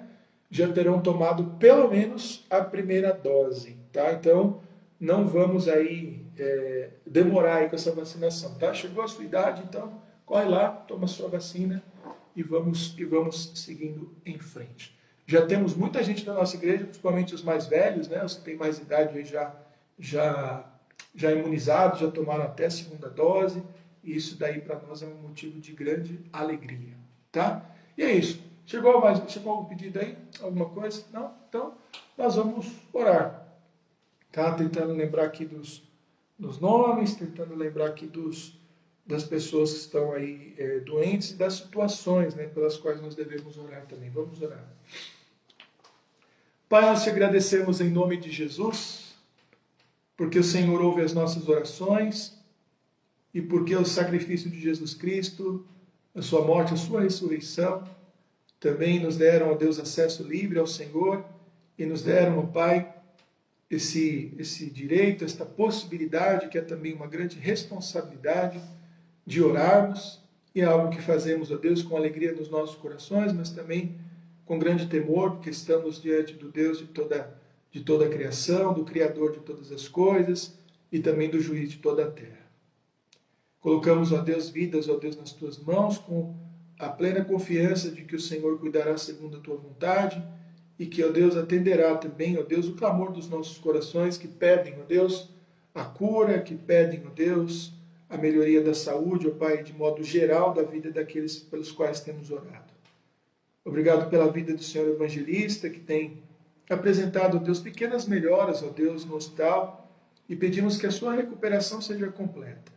Já terão tomado pelo menos a primeira dose, tá? Então, não vamos aí demorar aí com essa vacinação, tá? Chegou a sua idade, então corre lá, toma a sua vacina e vamos seguindo em frente. Já temos muita gente da nossa igreja, principalmente os mais velhos, né? Os que têm mais idade aí já imunizados, já tomaram até a segunda dose, e isso daí para nós é um motivo de grande alegria, tá? E é isso. Chegou algum pedido aí? Alguma coisa? Não? Então, nós vamos orar. Tá? Tentando lembrar aqui dos nomes, tentando lembrar aqui das pessoas que estão aí doentes e das situações, né, pelas quais nós devemos orar também. Vamos orar. Pai, nós te agradecemos em nome de Jesus, porque o Senhor ouve as nossas orações e porque o sacrifício de Jesus Cristo, a sua morte, a sua ressurreição, também nos deram, ó Deus, acesso livre ao Senhor e nos deram, ó Pai, esse direito, esta possibilidade, que é também uma grande responsabilidade de orarmos, e é algo que fazemos, ó Deus, com alegria nos nossos corações, mas também com grande temor, porque estamos diante do Deus de toda a criação, do Criador de todas as coisas e também do Juiz de toda a terra. Colocamos, ó Deus, vidas, ó Deus, nas tuas mãos, com a plena confiança de que o Senhor cuidará segundo a tua vontade e que, ó Deus, atenderá também, ó Deus, o clamor dos nossos corações que pedem, ó Deus, a cura, que pedem, ó Deus, a melhoria da saúde, ó Pai, de modo geral da vida daqueles pelos quais temos orado. Obrigado pela vida do Senhor evangelista, que tem apresentado, ó Deus, pequenas melhoras, ó Deus, no hospital, e pedimos que a sua recuperação seja completa.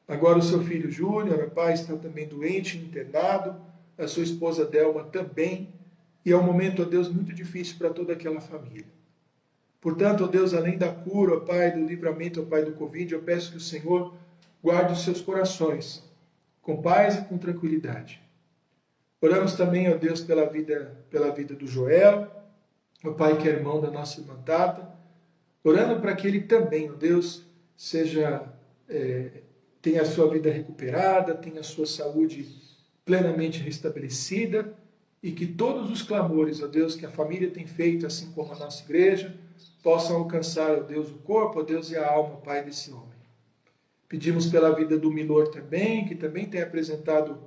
Agora o seu filho Júnior, ó Pai, está também doente, internado, a sua esposa Delma também, e é um momento, ó Deus, muito difícil para toda aquela família. Portanto, ó Deus, além da cura, ó Pai, do livramento, ó Pai, do Covid, eu peço que o Senhor guarde os seus corações com paz e com tranquilidade. Oramos também, ó Deus, pela vida do Joel, ó Pai, que é irmão da nossa irmã Tata, orando para que ele também, ó Deus, tenha a sua vida recuperada, tenha a sua saúde plenamente restabelecida e que todos os clamores, ó Deus, que a família tem feito, assim como a nossa igreja, possam alcançar, ó Deus, o corpo, ó Deus, e a alma, ó Pai, desse homem. Pedimos pela vida do Milor também, que também tem apresentado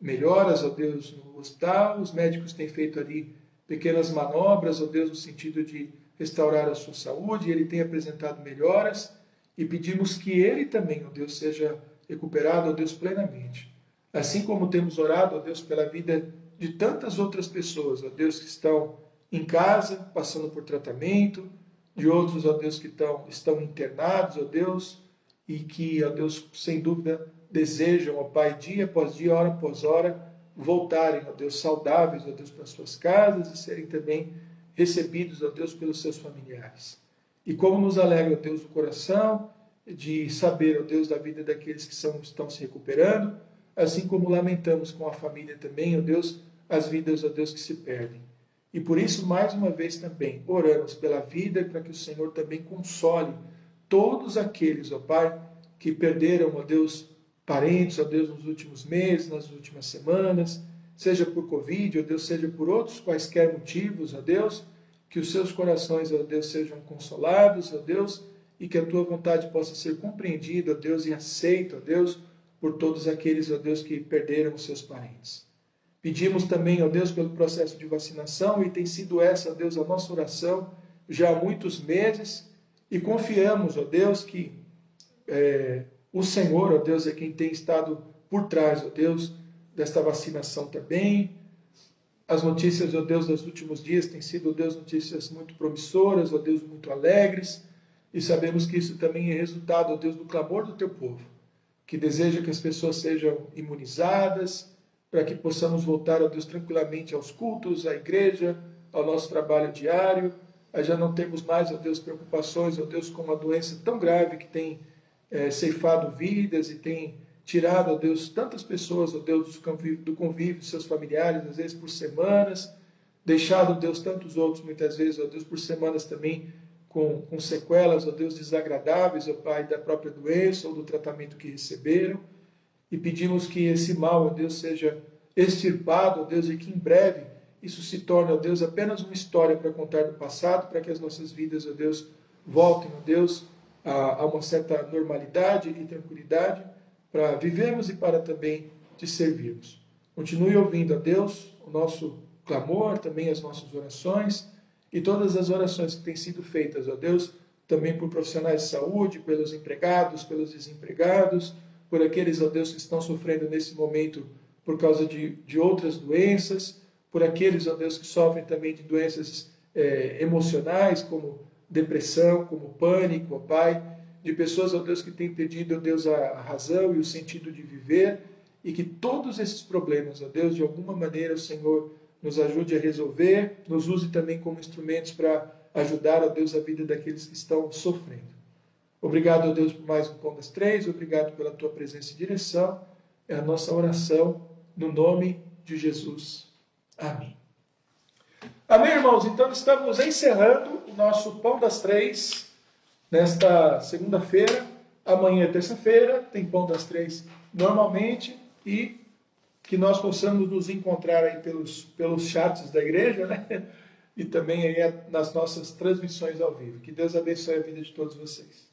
melhoras, ó Deus, no hospital. Os médicos têm feito ali pequenas manobras, ó Deus, no sentido de restaurar a sua saúde, e ele tem apresentado melhoras, e pedimos que ele também, ó Deus, seja recuperado, ó Deus, plenamente. Assim como temos orado, ó Deus, pela vida de tantas outras pessoas, ó Deus, que estão em casa, passando por tratamento, de outros, ó Deus, que estão internados, ó Deus, e que, ó Deus, sem dúvida, desejam, ó Pai, dia após dia, hora após hora, voltarem, ó Deus, saudáveis, ó Deus, para suas casas e serem também recebidos, ó Deus, pelos seus familiares. E como nos alegra, ó Deus, o coração de saber, ó Deus, da vida daqueles que estão se recuperando, assim como lamentamos com a família também, ó Deus, as vidas, ó Deus, que se perdem. E por isso, mais uma vez também, oramos pela vida, para que o Senhor também console todos aqueles, ó Pai, que perderam, ó Deus, parentes, ó Deus, nos últimos meses, nas últimas semanas, seja por Covid, ó Deus, seja por outros quaisquer motivos, ó Deus, que os seus corações, ó Deus, sejam consolados, ó Deus, e que a tua vontade possa ser compreendida, ó Deus, e aceita, ó Deus, por todos aqueles, ó Deus, que perderam os seus parentes. Pedimos também, ó Deus, pelo processo de vacinação, e tem sido essa, ó Deus, a nossa oração já há muitos meses, e confiamos, ó Deus, que o Senhor, ó Deus, é quem tem estado por trás, ó Deus, desta vacinação também. As notícias, ó Deus, dos últimos dias têm sido, ó Deus, notícias muito promissoras, ó Deus, muito alegres, e sabemos que isso também é resultado, ó Deus, do clamor do teu povo, que deseja que as pessoas sejam imunizadas, para que possamos voltar, ó Deus, tranquilamente aos cultos, à igreja, ao nosso trabalho diário. Já não temos mais, ó Deus, preocupações, ó Deus, com uma doença tão grave que tem ceifado vidas e tem tirado, ó Deus, tantas pessoas, ó Deus, do convívio de seus familiares, às vezes por semanas, deixado, ó Deus, tantos outros, muitas vezes, ó Deus, por semanas também com sequelas, ó Deus, desagradáveis, ó Pai, da própria doença ou do tratamento que receberam. E pedimos que esse mal, ó Deus, seja extirpado, ó Deus, e que em breve isso se torne, ó Deus, apenas uma história para contar do passado, para que as nossas vidas, ó Deus, voltem, ó Deus, a uma certa normalidade e tranquilidade para vivermos e para também te servirmos. Continue ouvindo, ó Deus, o nosso clamor, também as nossas orações e todas as orações que têm sido feitas, ó Deus, também por profissionais de saúde, pelos empregados, pelos desempregados, por aqueles, ó Deus, que estão sofrendo nesse momento por causa de outras doenças, por aqueles, ó Deus, que sofrem também de doenças emocionais, como depressão, como pânico, ó Pai, de pessoas, ó Deus, que têm perdido, ó Deus, a razão e o sentido de viver, e que todos esses problemas, ó Deus, de alguma maneira o Senhor nos ajude a resolver, nos use também como instrumentos para ajudar, ó Deus, a vida daqueles que estão sofrendo. Obrigado, ó Deus, por mais um Pão das Três, obrigado pela tua presença e direção. É a nossa oração no nome de Jesus. Amém. Amém, irmãos? Então estamos encerrando o nosso Pão das Três nesta segunda-feira. Amanhã é terça-feira, tem Pão das Três normalmente, e que nós possamos nos encontrar aí pelos chats da igreja, né? E também aí nas nossas transmissões ao vivo. Que Deus abençoe a vida de todos vocês.